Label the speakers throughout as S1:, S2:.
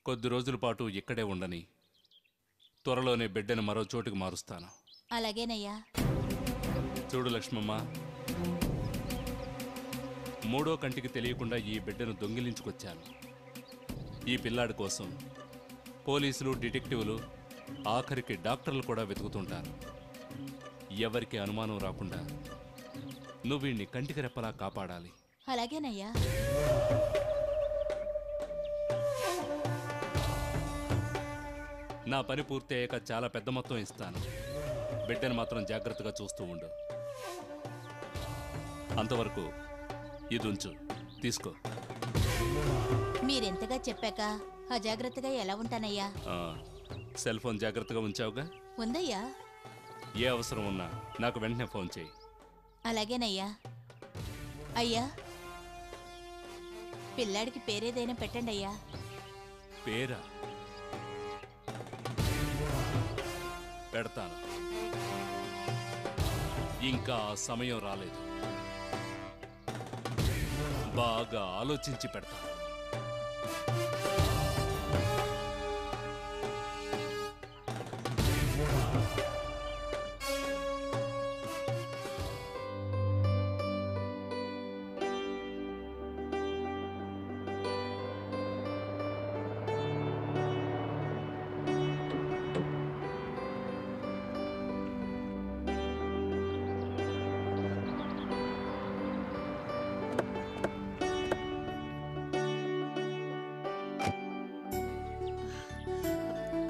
S1: కొద్ది రోజుల పాటు ఇక్కడే ఉండని, త్వరలోనే బిడ్డను మరో చోటుకు మారుస్తాను.
S2: అలాగేనయ్యా.
S1: చూడు లక్ష్మమ్మ, మూడో కంటికి తెలియకుండా ఈ బిడ్డను దొంగిలించుకొచ్చాను. ఈ పిల్లాడి కోసం పోలీసులు, డిటెక్టివ్లు, ఆఖరికి డాక్టర్లు కూడా వెతుకుతుంటారు. ఎవరికి అనుమానం రాకుండా నువ్వు వీణ్ణి కంటికి రెప్పలా కాపాడాలి.
S2: అలాగేనయ్యా.
S1: నా పని పూర్తి అయ్యాక చాలా పెద్ద మొత్తం ఇస్తాను. బిడ్డను మాత్రం జాగ్రత్తగా చూస్తూ ఉండు. అంతవరకు ఇది ఉంచు, తీసుకో.
S2: మీరెంతగా చెప్పాక అజాగ్రత్తగా ఎలా ఉంటానయ్యా?
S1: సెల్ ఫోన్ జాగ్రత్తగా ఉంచావుగా?
S2: ఉందయ్యా.
S1: ఏ అవసరం ఉన్నా నాకు వెంటనే ఫోన్ చేయి.
S2: అలాగేనయ్యా. అయ్యా, పిల్లాడికి పేరేదైనా పెట్టండి అయ్యా.
S1: పేరా? పెడతాను. ఇంకా సమయం రాలేదు. బాగా ఆలోచించి పెడతాను.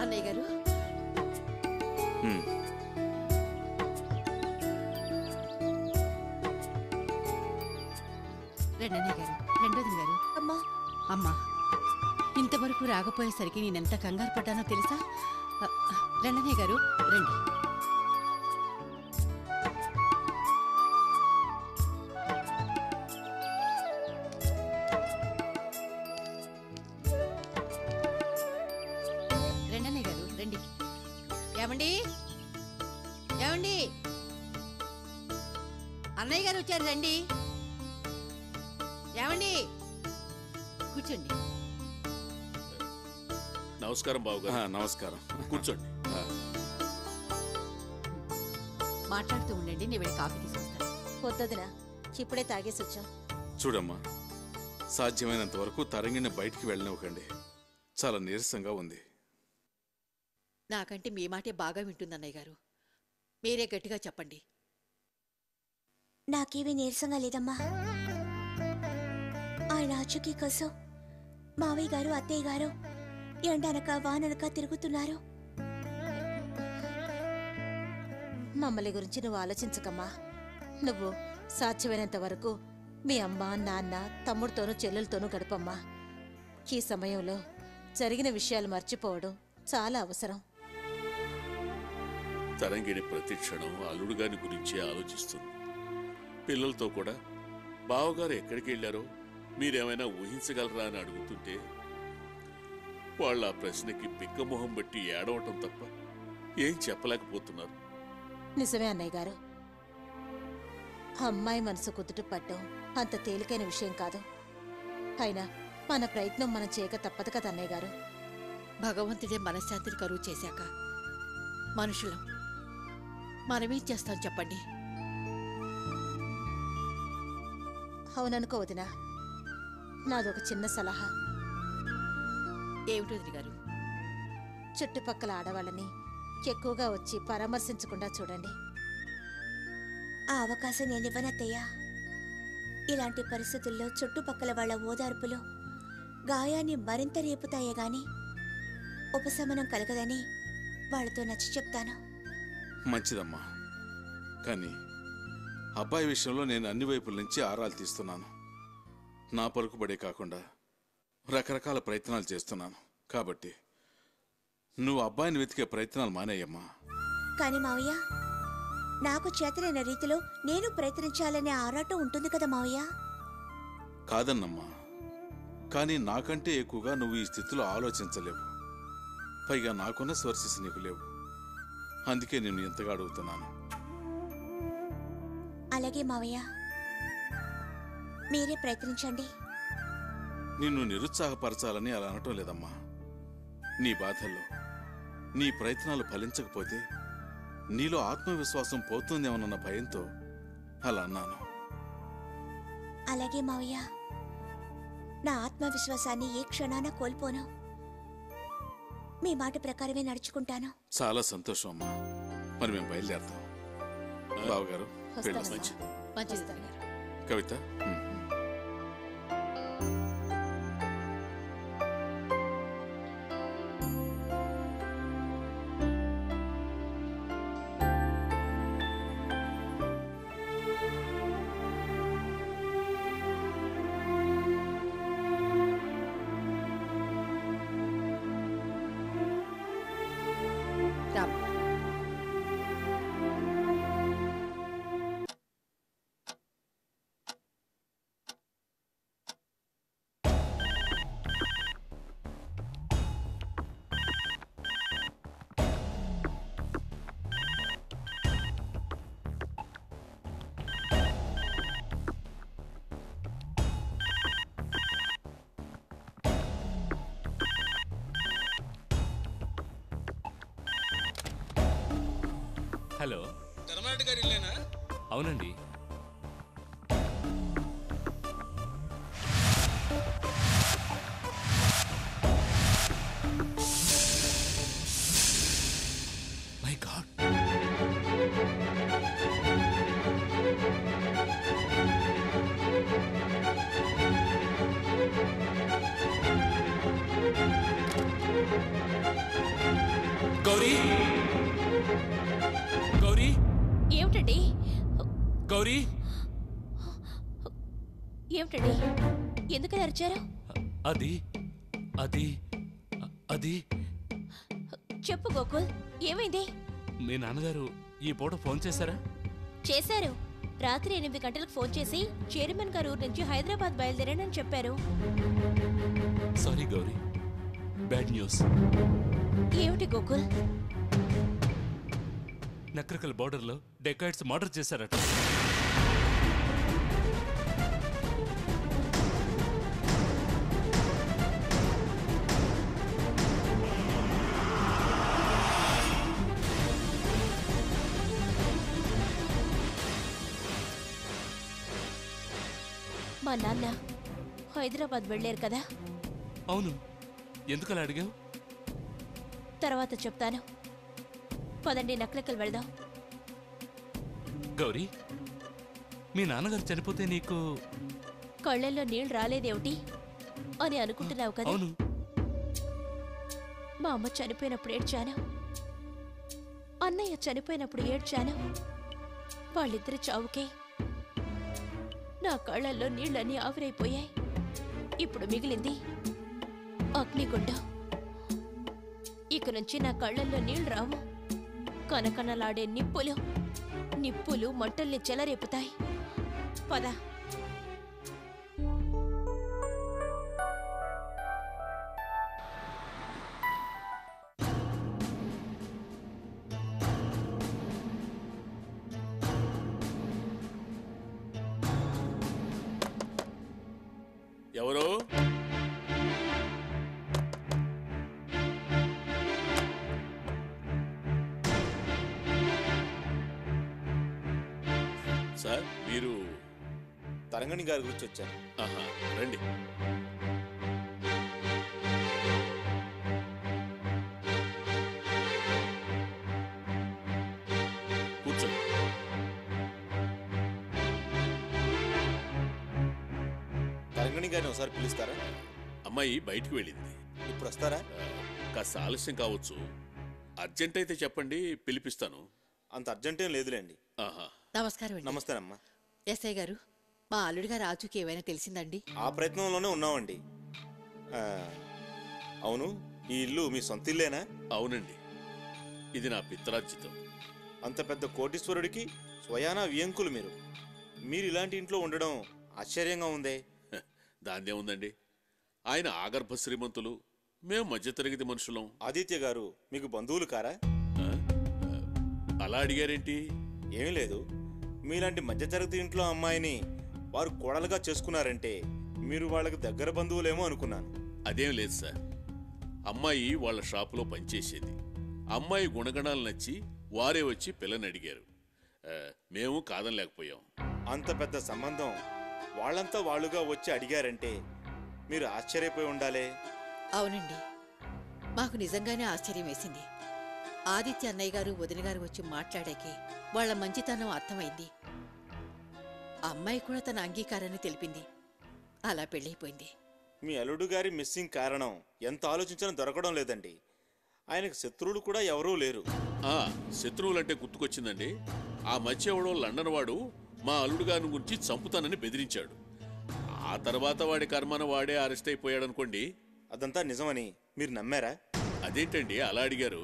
S3: అన్నయ్య గారు, రెండన్నయ్య గారు, రెండోది గారు.
S2: అమ్మా,
S3: అమ్మా, ఇంతవరకు రాకపోయేసరికి నేనెంత కంగారు పడ్డానో తెలుసా? రెండన్నయ్య గారు, రండి. రెండన్నయ్య గారు, రండి. ఏమండి, ఏమండి, అన్నయ్య గారు వచ్చారు, రండి. ఏమండి, కూర్చోండి.
S4: నమస్కారం బాబుగారు. నమస్కారం, కూర్చోండి.
S3: మాట్లాడుతూ ఉండండి, నేను వెళ్ళి కాఫీ తీసుకొస్తాను.
S2: పొద్దుదినా ఇప్పుడే తాగేసి వచ్చా.
S4: చూడమ్మా, సాధ్యమైనంత వరకు తరంగిని బయటికి వెళ్ళనివ్వకండి. చాలా నీరసంగా ఉంది.
S3: నాకంటే మీ మాటే బాగా వింటుంది అన్నయ్య గారు. మీరే గట్టిగా చెప్పండి.
S5: నాకేమీ నీరసంగా లేదమ్మా. ఆయన ఆచూకీ కోసం మావయ్య గారు, అత్తయ్య గారు ఎండనక వాననక తిరుగుతున్నారు.
S2: మమ్మల్ని గురించి నువ్వు ఆలోచించకమ్మా. నువ్వు సాధ్యమైనంత వరకు మీ అమ్మ, నాన్న, తమ్ముడితోనూ చెల్లెలతోనూ గడపమ్మా. ఈ సమయంలో జరిగిన విషయాలు మర్చిపోవడం చాలా అవసరం.
S4: తరంగిణి ప్రతి క్షణం అల్లుడు గారి గురించే ఆలోచిస్తుంది. పిల్లలతో కూడా బావగారు ఎక్కడికి వెళ్ళారో మీరేమైనా ఊహించగలరా అని అడుగుతుంటే వాళ్ళ ఆ ప్రశ్నకి బిక్కమొహం బట్టి ఏడవటం తప్ప ఏం చెప్పలేకపోతున్నారు.
S2: నిజమే అన్నయ్య గారు. అమ్మాయి మనసు కుదుట పడ్డం అంత తేలికైన విషయం కాదు. అయినా మన ప్రయత్నం మనం చేయక తప్పదు కదా అన్నయ్య గారు.
S3: భగవంతుడే మనశ్శాంతిని కరువు చేశాక మనుషులం మనమేం చేస్తాం చెప్పండి?
S2: అవుననుకో వదినా. నాదొక చిన్న సలహా.
S3: ఏమిటోది గారు?
S2: చుట్టుపక్కల ఆడవాళ్ళని ఎక్కువగా వచ్చి పరామర్శించకుండా చూడండి.
S5: ఆ అవకాశం నేనివ్వనత్తయ్యా. ఇలాంటి పరిస్థితుల్లో చుట్టుపక్కల వాళ్ళ ఓదార్పులు గాయాన్ని మరింత రేపుతాయే గాని ఉపశమనం కలగదని వాళ్ళతో నచ్చి చెప్తాను.
S4: మంచిదమ్మా, కానీ అబ్బాయి విషయంలో నేను అన్ని వైపుల నుంచి ఆరాలు తీస్తున్నాను. నా పలుకుబడే కాకుండా రకరకాల ప్రయత్నాలు చేస్తున్నాను. కాబట్టి నువ్వు అబ్బాయిని వెతికే ప్రయత్నాలు మానేయమ్మా.
S5: కానీ మావయ్య, నాకు చేతనైన రీతిలో నేను ప్రయత్నించాలనే ఆరాటం ఉంటుంది కదా మావయ్య.
S4: కాదన్నమ్మా, కానీ నాకంటే ఎక్కువగా నువ్వు ఈ స్థితిలో ఆలోచించలేవు. పైగా నాకున్న సోర్సెస్ నీకు లేవు. అందుకే నేను ఎంతగా అడుగుతున్నాను.
S5: అలాగే మావయ్య, మీరే ప్రయత్నించండి.
S4: నిన్ను నిరుత్సాహపరచాలని అలా అనటం లేదమ్మా.
S6: నీ బాధల్లో నీ ప్రయత్నాలు ఫలించకపోతే నీలో ఆత్మవిశ్వాసం పోతుందేమోనన్న భయంతో అలా అన్నాను.
S5: అలాగే మావయ్య, నా ఆత్మవిశ్వాసాన్ని ఏ క్షణాన కోల్పోను. మీ మాట ప్రకారమే నడుచుకుంటాను.
S6: చాలా సంతోషం అమ్మా. మరి మేము బయలుదేరుతాం. బావగారు
S2: వస్తానమ్మా.
S3: మంచిది తాతగారు.
S6: కవిత.
S3: రామ్.
S1: హలో,
S7: ధర్మరెడ్డి గారి ఇల్లేనా?
S1: అవునండి. మై గాడ్, గౌరీ, గౌరీ,
S2: ఏమిటండి?
S1: గౌరీ,
S2: ఏమిటండి? ఎందుకని అరిచారు?
S1: అది అది అది
S2: చెప్పు గోకుల్, ఏమైంది?
S1: మీ నాన్నగారు ఈ పూట ఫోన్ చేశారా?
S2: చేశారు. రాత్రి 8 గంటలకు ఫోన్ చేసి చైర్మన్ గారు ఊరు నుంచి హైదరాబాద్ బయలుదేరానని చెప్పారు.
S1: Sorry Gauri, bad news.
S2: ఏమిటి గోకుల్?
S1: నక్రకల్ బార్డర్లో డెకాయిడ్స్ మర్డర్ చేశారట.
S2: మా నాన్న హైదరాబాద్ వెళ్ళారు కదా?
S1: అవును. ఎందుకలా అడిగావు?
S2: తర్వాత చెప్తాను. పదండి, నక్లకల్ వెళ్దాం.
S1: గౌరీ, మీ నాన్నగారు చనిపోతే నీకు
S2: కళ్ళల్లో నీళ్లు రాలేదేమిటి అని అనుకుంటున్నావు కదా?
S1: అవును.
S2: మా అమ్మ చనిపోయినప్పుడు ఏడ్చాను, అన్నయ్య చనిపోయినప్పుడు ఏడ్చాను. వాళ్ళిద్దరి చావుకే నా కళ్ళల్లో నీళ్ళన్నీ ఆవిరైపోయాయి. ఇప్పుడు మిగిలింది అగ్నిగుండం. ఇక నుంచి నా కళ్ళల్లో నీళ్లు రావు. కనకనలాడే నిప్పులు మంటల్ని చెలరేపుతాయి. పద.
S4: ఎవరు? సార్, మీరు
S7: తరంగణి గారి గురించి వచ్చాను.
S4: ఆహా, రండి. కూర్చోండి.
S7: తరంగణి గారిని ఒకసారి పిలుస్తారా?
S4: అమ్మాయి బయటికి వెళ్ళింది.
S7: ఇప్పుడు వస్తారా?
S4: కాస్త ఆలస్యం కావచ్చు. అర్జెంట్ అయితే చెప్పండి, పిలిపిస్తాను.
S7: అంత అర్జెంటేం లేదులేండి.
S4: ఆహా,
S3: నమస్కారం అండి.
S7: నమస్తేనమ్మా.
S3: ఎస్ఐ గారు, మా అల్లుడి గారు రాజుకి ఏమైనా తెలిసిందండి?
S7: ఆ ప్రయత్నంలోనే ఉన్నామండి. ఆ, అవును, ఈ ఇల్లు మీ సొంత ఇల్లేనా?
S4: అవునండి, ఇది నా పిత్రార్జితం.
S7: అంత పెద్ద కోటీశ్వరుడికి స్వయానా వియంకులు మీరు. మీరు ఇలాంటి ఇంట్లో ఉండడం ఆశ్చర్యంగా ఉందే.
S4: దాన్నే ఉందండి. ఆయన ఆగర్భ శ్రీమంతులు, మేము మధ్యతరగతి మనుషులం.
S7: ఆదిత్య గారు మీకు బంధువులు కారా?
S4: ఆ? అలా అడిగారేంటి?
S7: ఏమీ లేదు, మీలాంటి మధ్యతరగతి ఇంట్లో అమ్మాయిని వారు కోడలుగా చేసుకున్నారంటే మీరు వాళ్ళకి దగ్గర బంధువులేమో అనుకున్నాను.
S4: అదేం లేదు సార్. అమ్మాయి వాళ్ళ షాపులో పనిచేసేది. అమ్మాయి గుణగణాలు నచ్చి వారే వచ్చి పిల్లని అడిగారు. మేము కాదనలేకపోయాం.
S7: అంత పెద్ద సంబంధం వాళ్ళంతా వాళ్ళుగా వచ్చి అడిగారంటే మీరు ఆశ్చర్యపోయి ఉండాలే.
S3: అవునండి, మాకు నిజంగానే ఆశ్చర్యం వేసింది. ఆదిత్య అన్నయ్య గారు వదిన గారు వచ్చి మాట్లాడాకే వాళ్ళ మంచితనం అర్థమైంది. అమ్మాయి కూడా తన అంగీకారాన్ని తెలిపింది. అలా పెళ్ళైపోయింది.
S7: మీ అల్లుడు గారి మిస్సింగ్ కారణం ఎంత ఆలోచించినా దొరకడం లేదండి. ఆయనకు శత్రువులు కూడా ఎవరూ లేరు.
S4: శత్రువులంటే గుర్తుకొచ్చిందండి. ఆ మధ్య ఎవడో లండన్ వాడు మా అల్లుడు గారిని గురించి చంపుతానని బెదిరించాడు. ఆ తర్వాత వాడి కర్మన వాడే అరెస్ట్ అయిపోయాడనుకోండి.
S7: అదంతా నిజమని మీరు నమ్మారా?
S4: అదేంటండి అలా అడిగారు?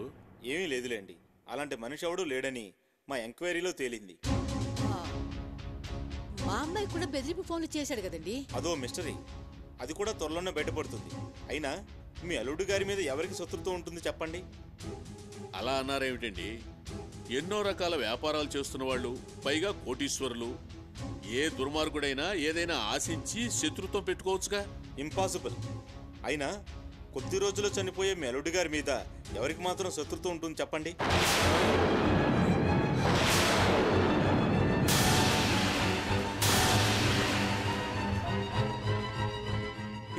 S7: ఏమీ లేదులేండి, అలాంటి మనిషి ఎవడూ లేడని మా ఎంక్వైరీలో తేలింది.
S3: మా అమ్మాయి కూడా బెదిరింపు ఫోన్లు చేశాడు కదండి.
S7: అదో మిస్టరీ. అది కూడా త్వరలోనే బయటపడుతుంది. అయినా మీ అల్లుడు గారి మీద ఎవరికి శత్రుత్వం ఉంటుంది చెప్పండి?
S4: అలా అన్నారేమిటండి? ఎన్నో రకాల వ్యాపారాలు చేస్తున్న వాళ్ళు, పైగా కోటీశ్వరులు. ఏ దుర్మార్గుడైనా ఏదైనా ఆశించి శత్రుత్వం పెట్టుకోవచ్చుగా.
S7: ఇంపాసిబుల్. అయినా కొద్ది రోజుల్లో చనిపోయే మీ అల్లుడు గారి మీద ఎవరికి మాత్రం శత్రుత్వం ఉంటుంది చెప్పండి?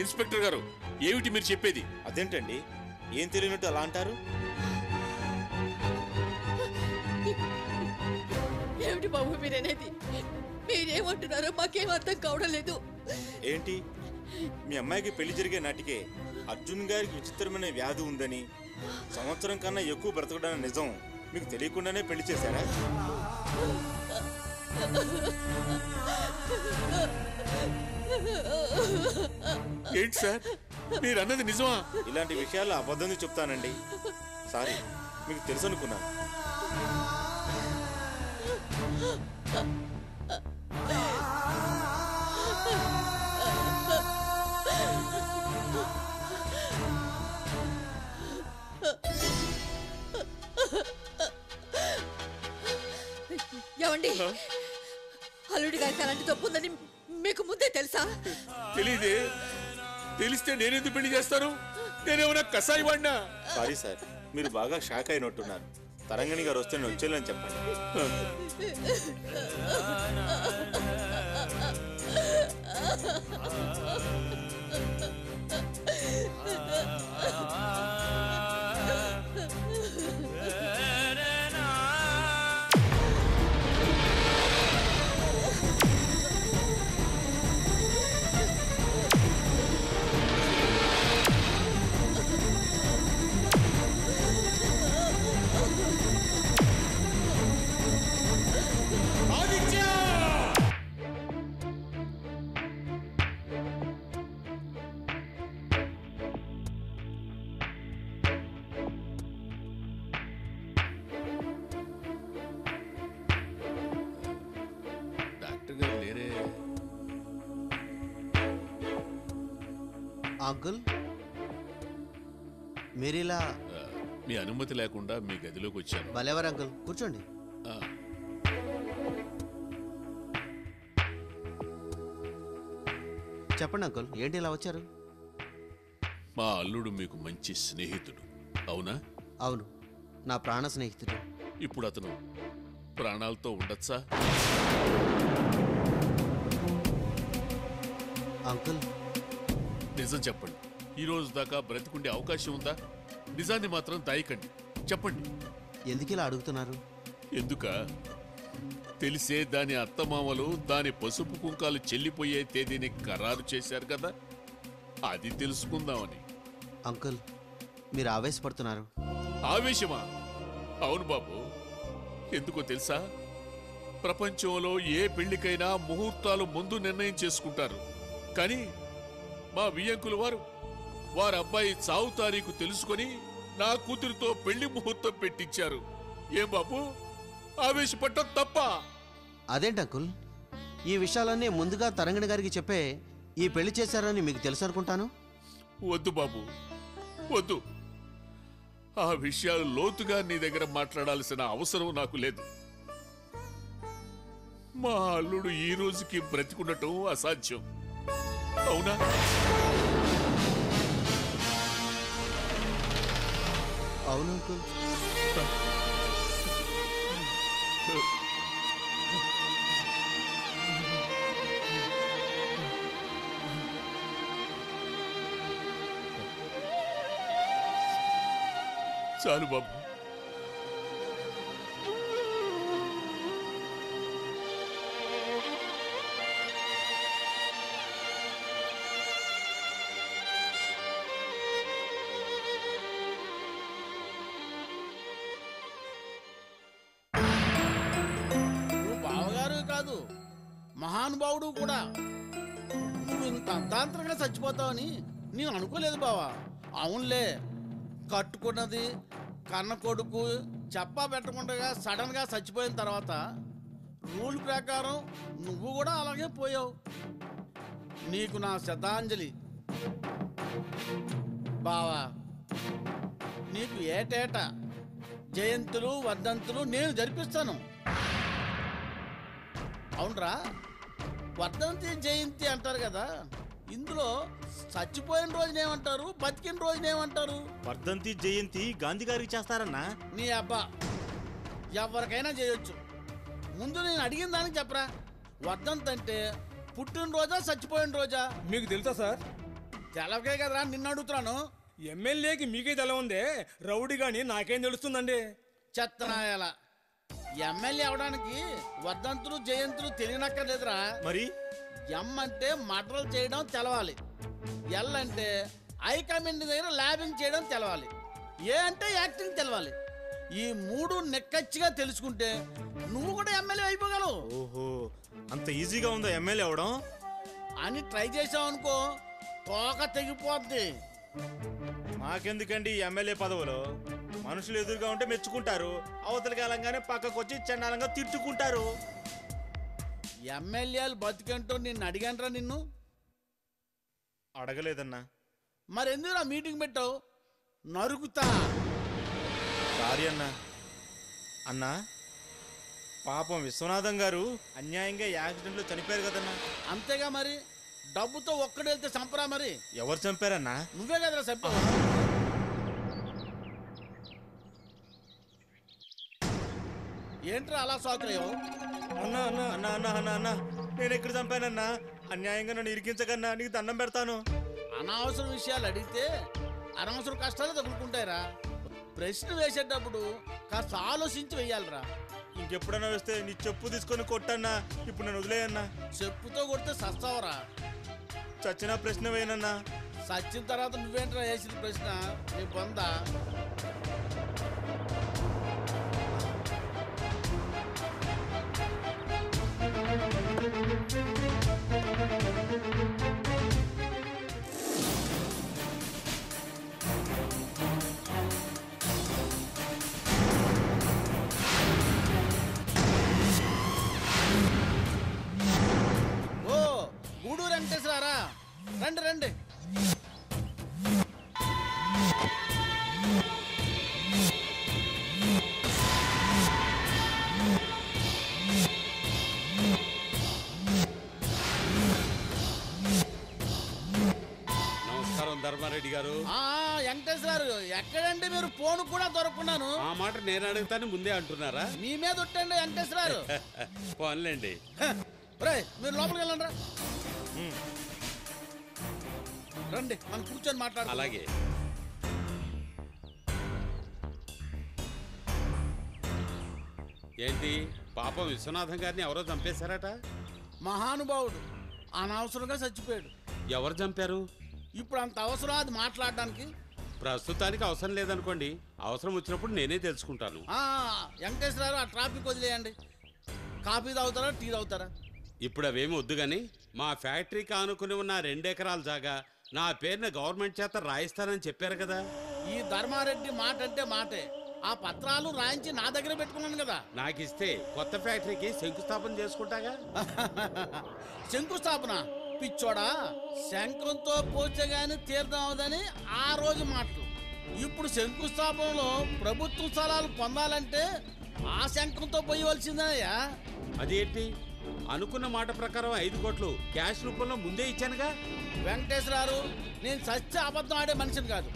S4: ఇన్స్పెక్టర్ గారు, ఏమిటి మీరు చెప్పేది?
S7: అదేంటండి, ఏం తెలియనట్టు అలా అంటారు?
S3: ఏమిటి బాబు మీరనేది? మీరేమంటున్నారో మాకేం అర్థం కావడం లేదు.
S7: ఏంటి, మీ అమ్మాయికి పెళ్లి జరిగే నాటికే అర్జున్ గారికి విచిత్రమైన వ్యాధి ఉందని, సంవత్సరం కన్నా ఎక్కువ బ్రతకడానికి నిజం మీకు తెలియకుండానే పెళ్లి చేశారా?
S4: ఏంటి సార్, మీరు అన్నది నిజమా?
S7: ఇలాంటి విషయాలు అబద్ధం చెప్తానండి. సారీ, మీకు తెలుసు అనుకున్నాను.
S3: ఏమండి, అల్లుడి గారికి అలాంటి తప్పు ఉందని మీకు ముందే తెలుసా?
S4: తెలీదే. తెలిస్తే నేనెందుకు పెళ్లి చేస్తాను? నేనేమన్నా కసాయి వాడినా?
S7: సారీ సార్, మీరు బాగా షాక్ అయినట్టున్నారు. తరంగిణి గారు వస్తే నేను వచ్చేయాలని చెప్పండి.
S4: డాక్టర్ గారు లేరే.
S8: అంకుల్, మీరిలా
S4: మీ అనుమతి లేకుండా మీ గదిలోకి వచ్చాను.
S8: భలేవారు అంకుల్, కూర్చోండి. చెప్పండి అంకుల్, ఏంటి ఇలా వచ్చారు?
S4: మా అల్లుడు మీకు మంచి స్నేహితుడు, అవునా?
S8: అవును, నా ప్రాణ స్నేహితుడు.
S4: ఇప్పుడు అతను ప్రాణాలతో ఉండొచ్చా?
S8: అంకుల్,
S4: నిజం చెప్పండి. ఈ రోజు దాకా బ్రతికుండే అవకాశం ఉందా? నిజాన్ని మాత్రం దాయకండి, చెప్పండి.
S8: ఎందుకు ఇలా అడుగుతున్నారు?
S4: ఎందుక? తెలిసే దాని అత్తమామలు దాని పసుపు కుంకాలు చెల్లిపోయే తేదీని ఖరారు చేశారు కదా, అది తెలుసుకుందామని.
S8: అంకుల్, మీరు ఆవేశపడుతున్నారు.
S4: ఆవేశమా? అవును బాబు. ఎందుకో తెలుసా? ప్రపంచంలో ఏ పెళ్లికైనా ముహూర్తాలు ముందు నిర్ణయం చేసుకుంటారు. కానీ మా వియ్యంకులు వారి అబ్బాయి చావు తారీఖు తెలుసుకొని నా కూతురితో పెళ్లి ముహూర్తం పెట్టించారు. ఏం బాబు, ఆవేశపడ్డం తప్ప?
S8: అదేంటి అంకుల్, ఈ విషయాలన్నీ ముందుగా తరంగిణి గారికి చెప్పే ఈ పెళ్లి చేశారని మీకు తెలుసు అనుకుంటాను.
S4: వద్దు బాబు, వద్దు. ఆ విషయాలు లోతుగా నీ దగ్గర మాట్లాడాల్సిన అవసరం నాకు లేదు. మా అల్లుడు ఈ రోజుకి బ్రతికుండటం అసాధ్యం, అవునా?
S8: అవును అంకుల్.
S4: చాలు బాబు.
S9: నువ్వు బావగారు కాదు, మహానుభావుడు కూడా. నువ్వు ఇంత అర్ధాంతరంగా చచ్చిపోతావని నేను అనుకోలేదు బావా. అవునులే, కట్టుకున్నది కన్న కొడుకు చెప్పా పెట్టకుండా సడన్ గా చచ్చిపోయిన తర్వాత రూల్ ప్రకారం నువ్వు కూడా అలాగే పోయావు. నీకు నా శ్రద్ధాంజలి బావా. నీకు ఏటేటా జయంతులు వర్ధంతులు నేను జరిపిస్తాను. అవునరా, వర్ధంతి జయంతి అంటారు కదా, ఇందులో చచ్చిపోయిన రోజునేమంటారు, బతికిన రోజునేమంటారు?
S7: వర్ధంతి జయంతి గాంధీ గారికి చేస్తారన్నా.
S9: నీ అబ్బా, ఎవరికైనా చేయొచ్చు. ముందు నేను అడిగిన దానికి చెప్పరా. వర్ధంతి అంటే పుట్టినరోజా చచ్చిపోయిన రోజా?
S10: మీకు తెలుసా సార్?
S9: తెలవకే కదరా నిన్ను అడుగుతున్నాను.
S10: ఎమ్మెల్యేకి మీకే తెల ఉందే, రౌడీ గాని నాకేం తెలుస్తుందండి?
S9: చెత్తనాయాల ఎమ్మెల్యే అవడానికి వర్ధంతులు జయంతులు తెలియనక్కర్లేదురా.
S7: మరి
S9: ఎం అంటే మర్డర్లు చేయడం తెలవాలి, ఎల్ అంటే హైకమాండ్ దగ్గర ల్యాబింగ్ చేయడం తెలవాలి, ఏ అంటే యాక్టింగ్ తెలవాలి. ఈ మూడు నెక్కచ్చిగా తెలుసుకుంటే నువ్వు కూడా ఎమ్మెల్యే అయిపోగలవు.
S7: ఓహో, అంత ఈజీగా ఉందా ఎమ్మెల్యే అవడం
S9: అని ట్రై చేసావు అనుకో, తోక తెగిపోద్ది.
S7: మాకెందుకండి ఈ ఎమ్మెల్యే పదవులు? మనుషులు ఎదురుగా ఉంటే మెచ్చుకుంటారు, అవతల కాలంగానే పక్కకు వచ్చి చండాలంగా తిట్టుకుంటారు.
S9: ఎమ్మెల్యేలు బతికంటూ నిన్ను అడిగానరా? నిన్ను
S7: అడగలేదన్నా.
S9: మరి ఎందుకు నా మీటింగ్ పెట్టావు? నరుకుతా.
S7: సారీ అన్నా. అన్నా, పాపం విశ్వనాథం గారు అన్యాయంగా యాక్సిడెంట్ లో చనిపోయారు కదన్నా.
S9: అంతేగా మరి, డబ్బుతో ఒక్కడు వెళ్తే చంపరా? మరి
S7: ఎవరు చంపారన్నా?
S9: నువ్వే కదరా చంపావు. ఏంట్రా అలా సోకలేవు?
S7: అన్నా అన్నా అన్నా అన్నా అన్నా అన్నా, నేను ఎక్కడ చంపానన్నా? అన్యాయంగా నన్ను ఇరికించకన్నా, నీకు దండం పెడతాను.
S9: అనవసర విషయాలు అడిగితే అనవసర కష్టాలు తగులుకుంటాయిరా. ప్రశ్న వేసేటప్పుడు కాస్త ఆలోచించి వెయ్యాలిరా.
S7: ఇంకెప్పుడన్నా వస్తే నీ చెప్పు తీసుకొని కొట్టన్నా. ఇప్పుడు నన్ను వదిలేయన్నా.
S9: చెప్పుతో కొడితే సస్తావరా?
S7: చచ్చిన ప్రశ్న వేయనన్నా.
S9: సచ్చిన తర్వాత నువ్వేంట్రా వేసిన ప్రశ్న? నీ బొందా. ఓ గూడూరు వెంకటేశ్వరారా, రండి రండి.
S11: నమస్కారం ధర్మారెడ్డి గారు.
S9: వెంకటేశ్వరారు ఎక్కడండి? మీరు ఫోన్ కూడా దొరుకున్నాను.
S11: ఆ మాట నేను అడుగుతాను ముందే అంటున్నారా?
S9: మీ మీద ఉట్టండి వెంకటేశ్వరారు.
S11: పోన్లేండి.
S9: మీరు లోపలికి వెళ్ళండి రా. రండి, మనం కూర్చొని మాట్లాడాలి.
S11: అలాగే. ఏంటి పాపం విశ్వనాథం గారిని ఎవరో చంపేశారట?
S9: మహానుభావుడు అనవసరంగా చచ్చిపోయాడు.
S11: ఎవరు చంపారు?
S9: ఇప్పుడు అంత అవసరం అది మాట్లాడడానికి?
S11: ప్రస్తుతానికి అవసరం లేదనుకోండి, అవసరం వచ్చినప్పుడు నేనే తెలుసుకుంటాను.
S9: వెంకటేశ్వరరావు, ఆ ట్రాఫిక్ వదిలేయండి. కాఫీ తాగుతారా, టీ తాగుతారా?
S11: ఇప్పుడు అవేమి వద్దు గాని, మా ఫ్యాక్టరీకి ఆనుకుని ఉన్న 2 ఎకరాల జాగా నా పేరున గవర్నమెంట్ చేత రాయిస్తానని చెప్పారు కదా.
S9: ఈ ధర్మారెడ్డి మాట అంటే మాటే. ఆ పత్రాలు రాయించి నా దగ్గర పెట్టుకున్నాను కదా.
S11: నాకిస్తే కొత్త ఫ్యాక్టరీకి శంకుస్థాపన చేసుకుంటాగా.
S9: శంకుస్థాపన పిచ్చోడా? శంఖంతో పోచగాని తీర్థం ఆ రోజు మాటలు. ఇప్పుడు శంకుస్థాపనలో ప్రభుత్వ స్థలాలు పొందాలంటే ఆ శంఖంతో పోయవలసిందనయ్యా.
S11: అదేంటి? అనుకున్న మాట ప్రకారం 5 కోట్లు క్యాష్ రూపంలో ముందే ఇచ్చానుగా.
S9: వెంకటేశ్వరరావు, నేను సత్య అబద్ధం ఆడే మనిషిని కాదు.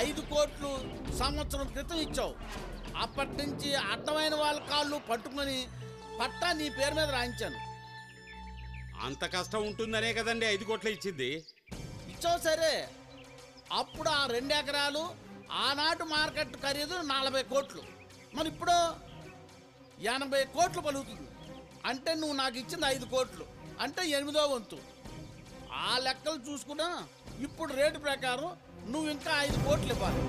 S9: 5 కోట్లు సంవత్సరం క్రితం ఇచ్చావు. అప్పటి నుంచి అడ్డమైన వాళ్ళ కాళ్ళు పట్టుకుని పట్టా నీ పేరు మీద రాయించాను.
S11: అంత కష్టం ఉంటుందనే కదండి 5 కోట్లు ఇచ్చింది.
S9: ఇచ్చావు సరే, అప్పుడు ఆ 2 ఎకరాలు ఆనాటి మార్కెట్ ఖరీదు 40 కోట్లు. మరి ఇప్పుడు 80 కోట్లు పలుకుతుంది. అంటే నువ్వు నాకు ఇచ్చింది 5 కోట్లు, అంటే 8వ వంతు. ఆ లెక్కలు చూసుకున్నా ఇప్పుడు రేటు ప్రకారం నువ్వు ఇంకా 5 కోట్లు ఇవ్వాలి.